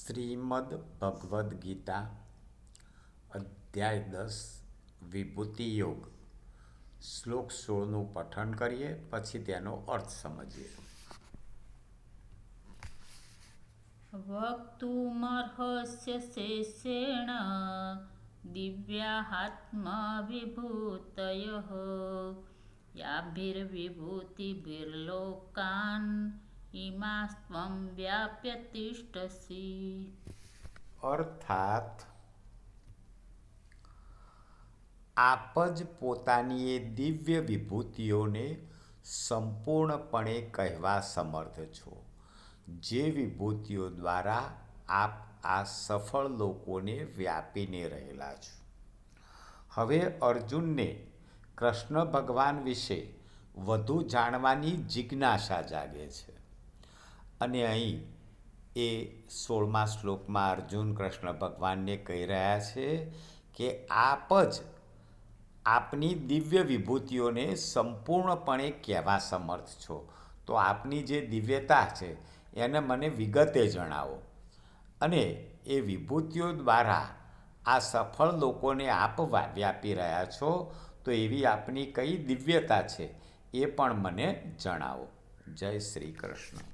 શ્રીમદ ભગવદ્ ગીતા અધ્યાય 10 વિભૂતિ યોગ શ્લોક 16નું પઠન કરીએ, પછી તેનો અર્થ સમજીએ. વક્તુમર્હસ્ય શેષેણ દિવ્યાહાત્મા વિભૂતયઃ યાભિર્વિભૂતિભિર્લોકાન ઇમાસ્ત્વં વ્યાપ્ય તિષ્ઠસી. અર્થાત આપ જ પોતાની એ દિવ્ય વિભૂતિઓને સંપૂર્ણપણે કહેવા સમર્થ છો, જે વિભૂતિઓ દ્વારા આપ આ સફળ લોકોને વ્યાપીને રહેલા છો. હવે અર્જુનને કૃષ્ણ ભગવાન વિશે વધુ જાણવાની જિજ્ઞાસા જાગે છે, અને અહીં એ 16મા શ્લોકમાં અર્જુન કૃષ્ણ ભગવાનને કહી રહ્યા છે કે આપ જ આપની દિવ્ય વિભૂતિઓને સંપૂર્ણપણે કહેવા સમર્થ છો, તો આપની જે દિવ્યતા છે એને મને વિગતે જણાવો, અને એ વિભૂતિઓ દ્વારા આ સફળ લોકોને આપ વ્યાપી રહ્યા છો, તો એવી આપની કઈ દિવ્યતા છે એ પણ મને જણાવો. જય શ્રી કૃષ્ણ.